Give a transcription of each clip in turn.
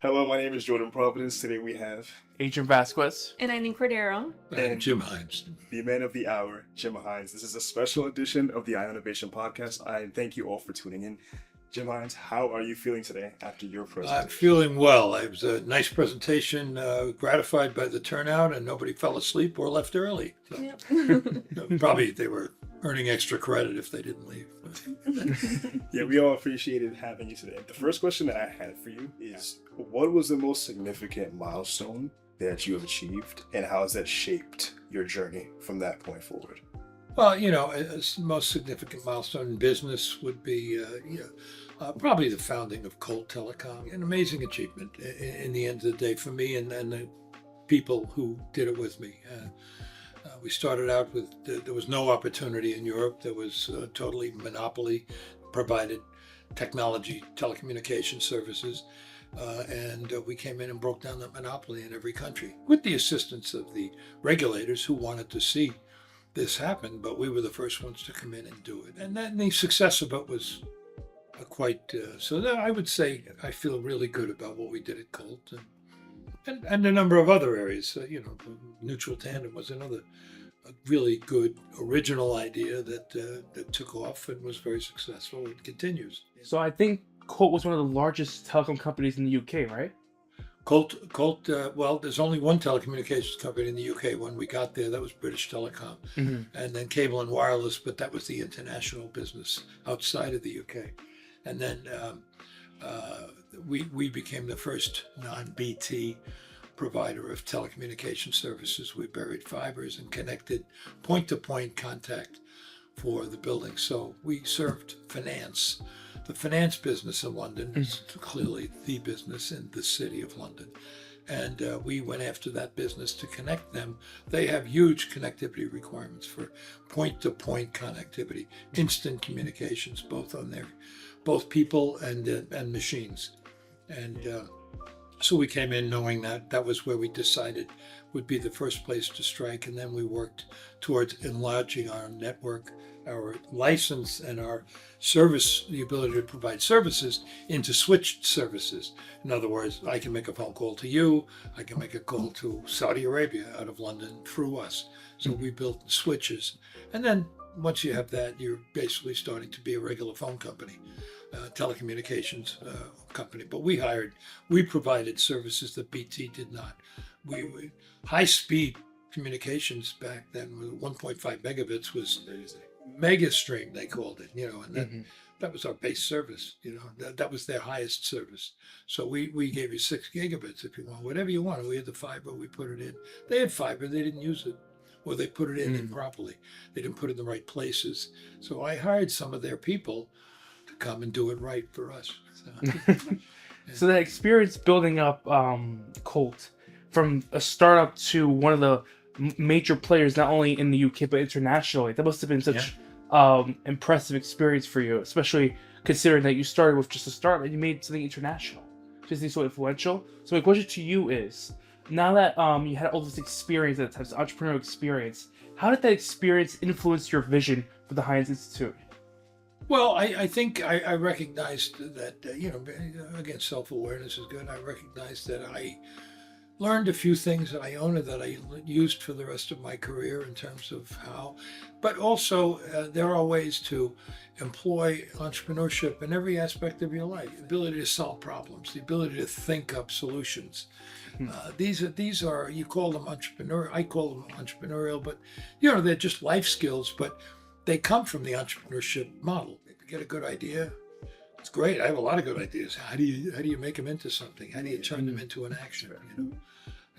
Hello, my name is Jordan Providence. Today we have Adrian Vasquez. And Eileen Cordero. And Jim Hynes. the man of the hour, Jim Hynes. This is a special edition of the Ionavation Podcast. I thank you all for tuning in. Jim Hynes, how are you feeling today after your presentation? I'm feeling well. It was a nice presentation, gratified by the turnout, and nobody fell asleep or left early. So, Yep. probably they were earning extra credit if they didn't leave. Yeah, we all appreciated having you today. The first question that I had for you is, what was the most significant milestone that you have achieved, and how has that shaped your journey from that point forward? Well, the most significant milestone in business would be probably the founding of Colt Telecom. An amazing achievement in the end of the day for me and the people who did it with me. We started out with, there was no opportunity in Europe. There was totally monopoly provided technology, telecommunication services. And we came in and broke down that monopoly in every country with the assistance of the regulators who wanted to see this happen, but we were the first ones to come in and do it. And then the success of it was I would say I feel really good about what we did at Colt and a number of other areas. Neutral tandem was another really good original idea that took off and was very successful and continues. So I think Colt was one of the largest telecom companies in the UK, right? Colt. Well, there's only one telecommunications company in the UK when we got there. That was British Telecom, and then Cable and Wireless, but that was the international business outside of the UK. And then we became the first non-BT provider of telecommunication services. We buried fibers and connected point-to-point contact for the building. So we served finance. The finance business in London is clearly the business in the city of London. And we went after that business to connect them. They have huge connectivity requirements for point-to-point connectivity, instant communications, both people and machines. And so we came in knowing that was where we decided would be the first place to strike. And then we worked towards enlarging our network, our license, and our service, the ability to provide services into switched services. In other words, I can make a phone call to you, I can make a call to Saudi Arabia out of London through us. So we built switches. And then once you have that, you're basically starting to be a regular phone company, telecommunications company. But we provided services that BT did not. We high-speed communications back then, 1.5 megabits was mega stream, they called it, and that was our base service, that was their highest service. So we gave you 6 gigabits if you want, whatever you want. We had the fiber, we put it in. They had fiber, they didn't use it, or they put it in improperly. They didn't put it in the right places. So I hired some of their people to come and do it right for us. So that experience building up Colt from a startup to one of the major players, not only in the UK but internationally, that must have been such impressive experience for you, especially considering that you started with just a startup and you made something international, just so influential. So my question to you is, now that you had all this experience, that type of entrepreneurial experience, how did that experience influence your vision for the Hynes Institute? Well, I think I recognized that, again, self-awareness is good. I recognized that I learned a few things that I owned that I used for the rest of my career in terms of how, but also there are ways to employ entrepreneurship in every aspect of your life. The ability to solve problems, the ability to think up solutions. These are, you call them entrepreneur, I call them entrepreneurial, but they're just life skills, but they come from the entrepreneurship model. If you get a good idea, it's great. I have a lot of good ideas. How do you make them into something? How do you turn them into an action?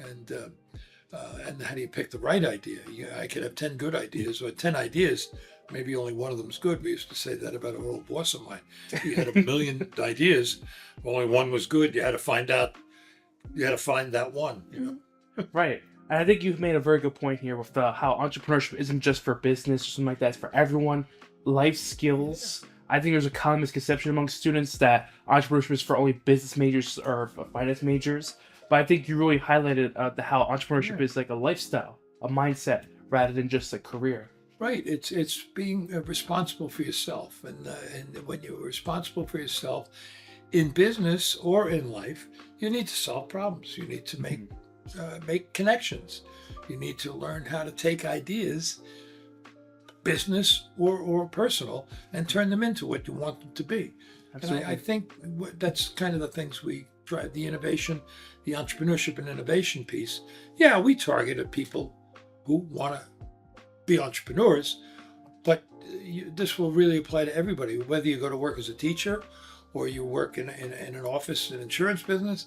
And how do you pick the right idea? I could have 10 good ideas or 10 ideas. Maybe only one of them is good. We used to say that about an old boss of mine. You had a million ideas, only one was good. You had to find that one. Right. And I think you've made a very good point here with how entrepreneurship isn't just for business or something like that. It's for everyone. Life skills. I think there's a common misconception among students that entrepreneurship is for only business majors or finance majors. But I think you really highlighted how entrepreneurship is like a lifestyle, a mindset, rather than just a career. Right. It's being responsible for yourself, and when you're responsible for yourself in business or in life, you need to solve problems. You need to make connections. You need to learn how to take ideas, business or personal, and turn them into what you want them to be. Absolutely. And I think that's kind of the things we drive: the innovation, the entrepreneurship and innovation piece. Yeah, we targeted people who want to be entrepreneurs, but this will really apply to everybody, whether you go to work as a teacher or you work in an office, an insurance business.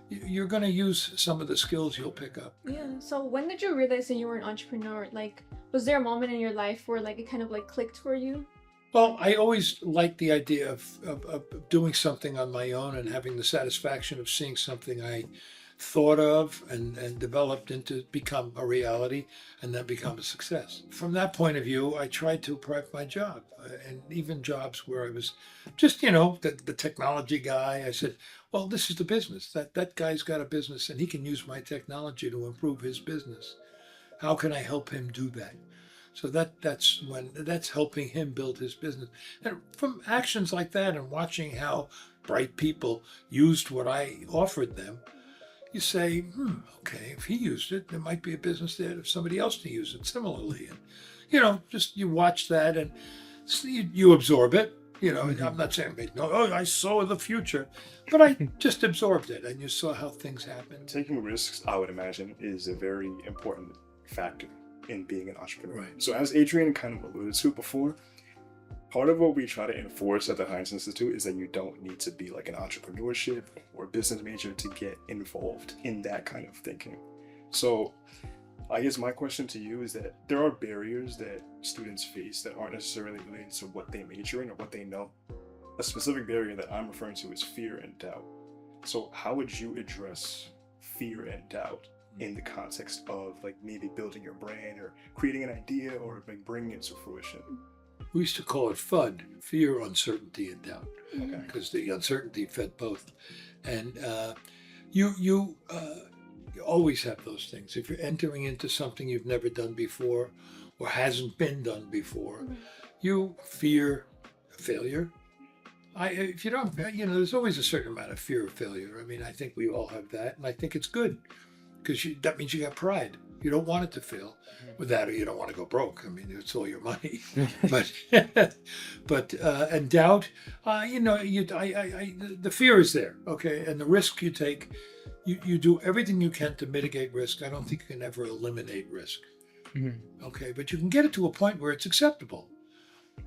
You're going to use some of the skills you'll pick up. Yeah. So when did you realize that you were an entrepreneur? Like, was there a moment in your life where like it kind of like clicked for you? Well, I always liked the idea of doing something on my own and having the satisfaction of seeing something I thought of and developed into become a reality and then become a success. From that point of view, I tried to prep my job, and even jobs where I was just, the technology guy. I said, well, this is the business. That guy's got a business and he can use my technology to improve his business. How can I help him do that? So that's helping him build his business. And from actions like that and watching how bright people used what I offered them, you say, okay, if he used it, there might be a business there for somebody else to use it similarly. And, just you watch that and you absorb it. I'm not saying, I saw the future, but I just absorbed it and you saw how things happen. Taking risks, I would imagine, is a very important factor in being an entrepreneur. Right. So as Adrian kind of alluded to before, part of what we try to enforce at the Hynes Institute is that you don't need to be like an entrepreneurship or business major to get involved in that kind of thinking. So I guess my question to you is that there are barriers that students face that aren't necessarily related to what they major in or what they know. A specific barrier that I'm referring to is fear and doubt. So how would you address fear and doubt in the context of like maybe building your brand or creating an idea or like bringing it to fruition? We used to call it FUD, fear, uncertainty, and doubt, Okay. because the uncertainty fed both. And you always have those things. If you're entering into something you've never done before or hasn't been done before, you fear failure. If you don't, there's always a certain amount of fear of failure. I mean, I think we all have that, and I think it's good because that means you got pride. You don't want it to fail. With that, or you don't want to go broke. I mean, it's all your money. but and doubt, the fear is there, okay, and the risk you take. You do everything you can to mitigate risk. I don't think you can ever eliminate risk. Okay, but you can get it to a point where it's acceptable.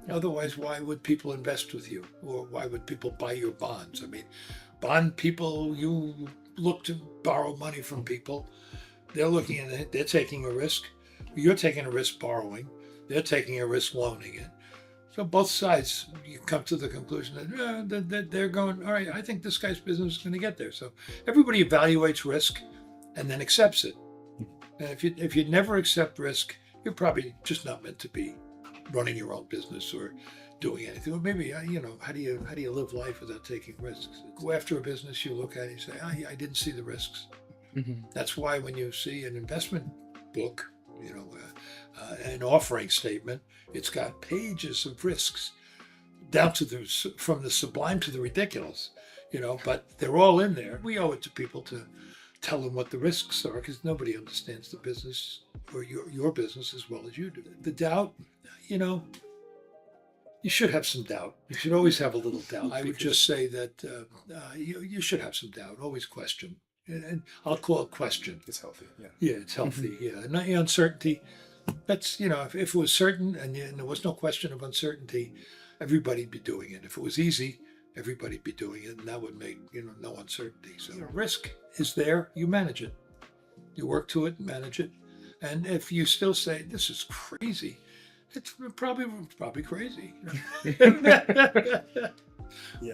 Otherwise, why would people invest with you? Or why would people buy your bonds? I mean, bond people, you look to borrow money from people. They're looking at it, they're taking a risk. You're taking a risk borrowing. They're taking a risk loaning it. So both sides, you come to the conclusion that they're going, all right, I think this guy's business is going to get there. So everybody evaluates risk and then accepts it. And if you never accept risk, you're probably just not meant to be running your own business or doing anything. Or maybe, how do you live life without taking risks? Go after a business, you look at it and say, I didn't see the risks. That's why when you see an investment book, an offering statement, it's got pages of risks down to from the sublime to the ridiculous, but they're all in there. We owe it to people to tell them what the risks are because nobody understands the business or your business as well as you do. The doubt, you should have some doubt. You should always have a little doubt. I would just say that you should have some doubt, always question. And I'll call it question. It's healthy, yeah. Yeah, it's healthy, yeah. And not uncertainty. That's, if it was certain and there was no question of uncertainty, everybody'd be doing it. If it was easy, everybody'd be doing it, and that would make, no uncertainty. So risk is there, you manage it. You work to it and manage it. And if you still say, this is crazy, it's probably crazy. Yeah,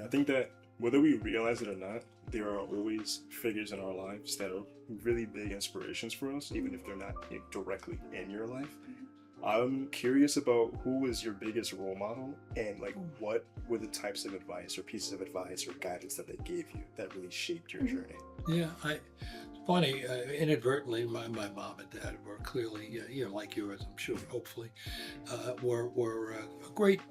I think that whether we realize it or not, there are always figures in our lives that are really big inspirations for us, even if they're not directly in your life. I'm curious about who was your biggest role model and what were the types of advice or pieces of advice or guidance that they gave you that really shaped your journey? Yeah, funny, inadvertently, my mom and dad were clearly, like yours, I'm sure, hopefully, were great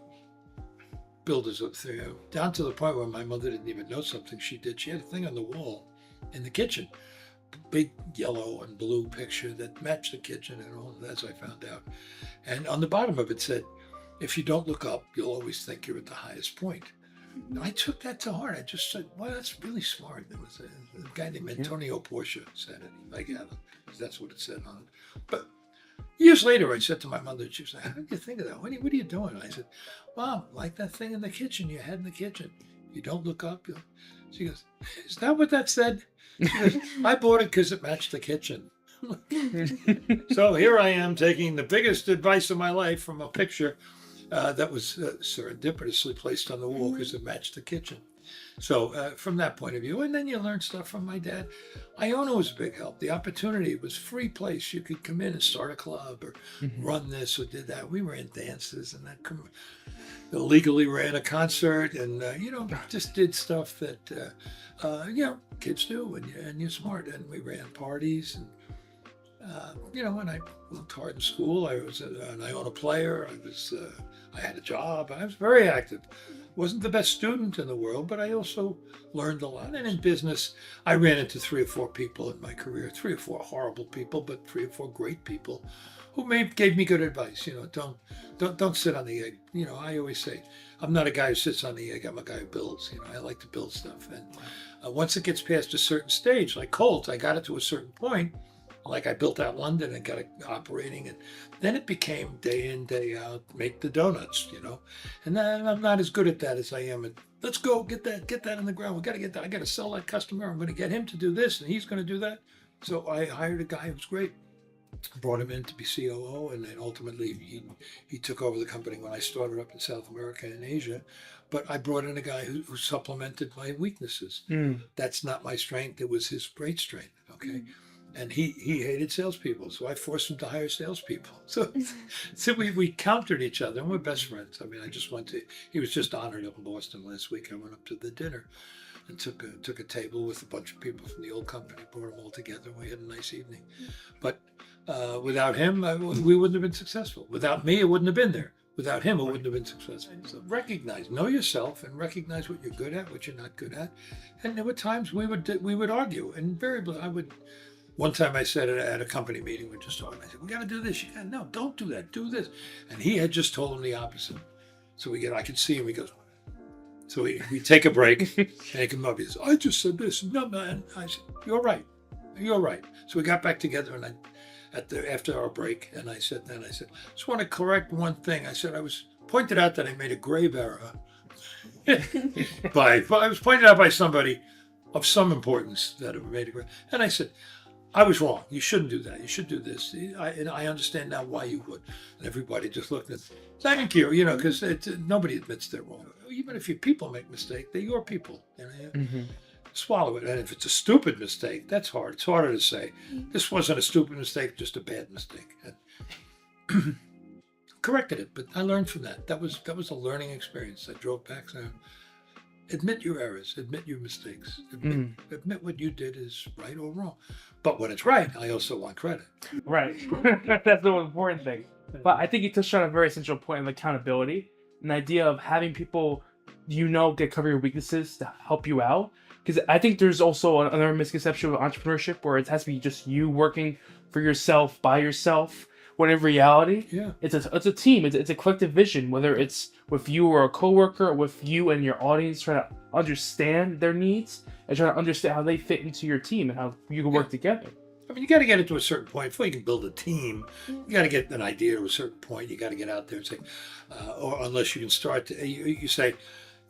builders of things, down to the point where my mother didn't even know something she did. She had a thing on the wall in the kitchen, big yellow and blue picture that matched the kitchen and all of that, as I found out. And on the bottom of it said, if you don't look up, you'll always think you're at the highest point. And I took that to heart. I just said, well, that's really smart. There was a guy named Antonio Portia said it, I gather, because that's what it said on it. But years later, I said to my mother, she was like, how did you think of that? What are you doing? I said, Mom, like that thing in the kitchen, you had in the kitchen. You don't look up. She goes, is that what that said? She goes, I bought it because it matched the kitchen. So here I am taking the biggest advice of my life from a picture that was serendipitously placed on the wall because it matched the kitchen. So from that point of view, and then you learn stuff from my dad. Iona was a big help. The opportunity was free place. You could come in and start a club or run this or did that. We ran dances and that illegally ran a concert and, just did stuff that, kids do and you're smart. And we ran parties and, when I worked hard in school, I was an Iona player. I had a job. I was very active. Wasn't the best student in the world, but I also learned a lot. And in business, I ran into 3 or 4 people in my career, 3 or 4 horrible people, but 3 or 4 great people who gave me good advice. Don't sit on the egg. I always say, I'm not a guy who sits on the egg. I'm a guy who builds. I like to build stuff. And once it gets past a certain stage, like Colt, I got it to a certain point. Like I built out London and got it operating, and then it became day in, day out, make the donuts, And then I'm not as good at that as I am at, let's go get that on the ground. We got to get that. I got to sell that customer. I'm going to get him to do this, and he's going to do that. So I hired a guy who was great, brought him in to be COO, and then ultimately he took over the company when I started up in South America and Asia. But I brought in a guy who supplemented my weaknesses. That's not my strength. It was his great strength. Okay. And he hated salespeople, so I forced him to hire salespeople. So we countered each other, and we're best friends. I mean, he was just honored up in Boston last week. I went up to the dinner and took a table with a bunch of people from the old company, brought them all together, and we had a nice evening. But without him, we wouldn't have been successful. Without me, it wouldn't have been there. Without him, it wouldn't have been successful. So know yourself, and recognize what you're good at, what you're not good at. And there were times we would argue, and invariably I would. One time I said at a company meeting, we're just talking, I said, we got to do this. No, don't do that. Do this. And he had just told him the opposite. So I could see him. He goes, so we take a break, and he comes up. He says, I just said this. No, man. I said, you're right. You're right. So we got back together, and after our break, and I said, just want to correct one thing. I said, I was pointed out that I made a grave error. I was pointed out by somebody of some importance that it made a grave. And I said, I was wrong. You shouldn't do that. You should do this. And I understand now why you would. And everybody just looked at, thank you, because nobody admits they're wrong. Even if your people make mistakes, they're your people. Swallow it. And if it's a stupid mistake, that's hard. It's harder to say. This wasn't a stupid mistake, just a bad mistake. And corrected it, but I learned from that. That was a learning experience. I drove back there. Admit your errors, admit your mistakes, admit what you did is right or wrong. But when it's right, I also want credit. Right. That's the most important thing. But I think you touched on a very essential point of accountability, an idea of having people, get cover your weaknesses to help you out. Because I think there's also another misconception of entrepreneurship where it has to be just you working for yourself, by yourself. When in reality, it's a team. It's a collective vision. Whether it's with you or a coworker, or with you and your audience, trying to understand their needs and trying to understand how they fit into your team and how you can work together. I mean, you got to get it to a certain point before you can build a team. You got to get an idea to a certain point. You got to get out there and say, or unless you can start to, you say,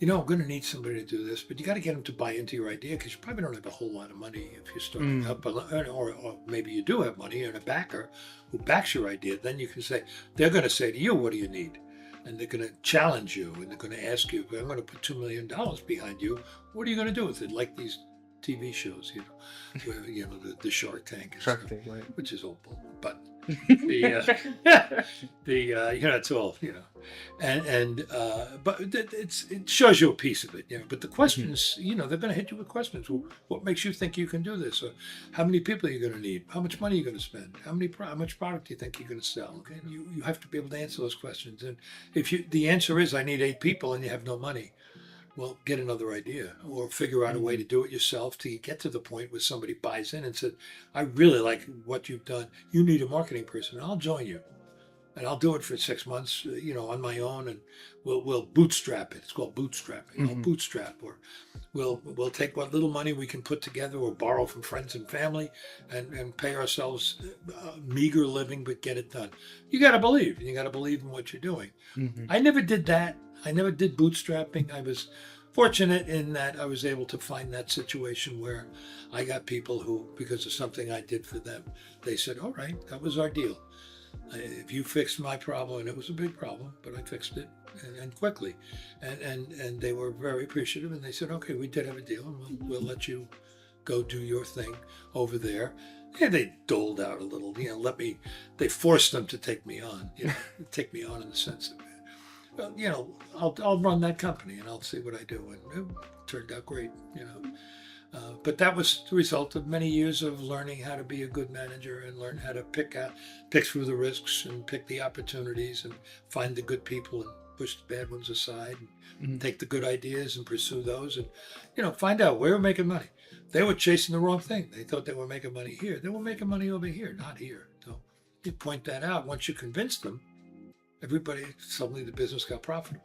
I'm going to need somebody to do this, but you got to get them to buy into your idea because you probably don't have a whole lot of money if you're starting up, or maybe you do have money and a backer who backs your idea. Then you can say, they're going to say to you, what do you need? And they're going to challenge you and they're going to ask you, I'm going to put $2 million behind you. What are you going to do with it? Like these TV shows, where, the Shark Tank, Shark Tank, right. Which is all bull. But It's all, but it shows you a piece of it, But the questions, they're going to hit you with questions. Well, what makes you think you can do this? Or how many people are you going to need? How much money are you going to spend? How much product do you think you're going to sell? Okay, you have to be able to answer those questions. And if the answer is I need 8 people and you have no money, well, get another idea or figure out a way to do it yourself to get to the point where somebody buys in and says, I really like what you've done. You need a marketing person. I'll join you. And I'll do it for 6 months, on my own, and we'll bootstrap it. It's called bootstrapping. I'll bootstrap, or we'll take what little money we can put together or borrow from friends and family and pay ourselves a meager living, but get it done. You got to believe. You got to believe in what you're doing. I never did that. I never did bootstrapping. I was fortunate in that I was able to find that situation where I got people who, because of something I did for them, they said, all right, that was our deal. If you fixed my problem, and it was a big problem, but I fixed it and quickly. And they were very appreciative, and they said, okay, we did have a deal, and we'll let you go do your thing over there. And they doled out a little, they forced them to take me on, take me on in the sense of, I'll run that company and I'll see what I do. And it turned out great, But that was the result of many years of learning how to be a good manager and learn how to pick through the risks and pick the opportunities and find the good people and push the bad ones aside and take the good ideas and pursue those and, find out where we're making money. They were chasing the wrong thing. They thought they were making money here. They were making money over here, not here. So you point that out. Once you convince them, suddenly the business got profitable.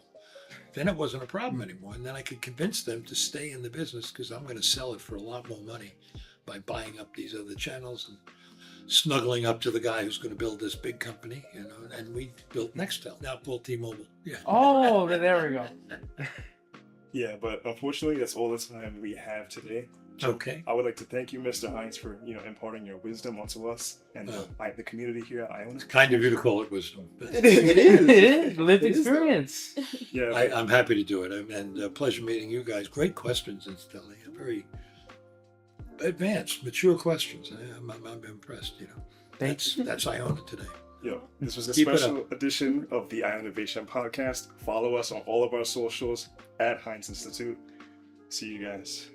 Then it wasn't a problem anymore. And then I could convince them to stay in the business because I'm going to sell it for a lot more money by buying up these other channels and snuggling up to the guy who's going to build this big company, and we built Nextel, now called T-Mobile. Yeah. Oh, there we go. Yeah, but unfortunately, that's all the time we have today. Okay. I would like to thank you, Mr. Hynes, for imparting your wisdom onto us and the community here at Iona. It's kind of you to call it wisdom. It is. It is lived experience. Yeah, I'm happy to do it, and pleasure meeting you guys. Great questions, incidentally. Very advanced, mature questions. I'm impressed. That's Iona today. This was a special edition of the Ionavation Podcast. Follow us on all of our socials at Hynes Institute. See you guys.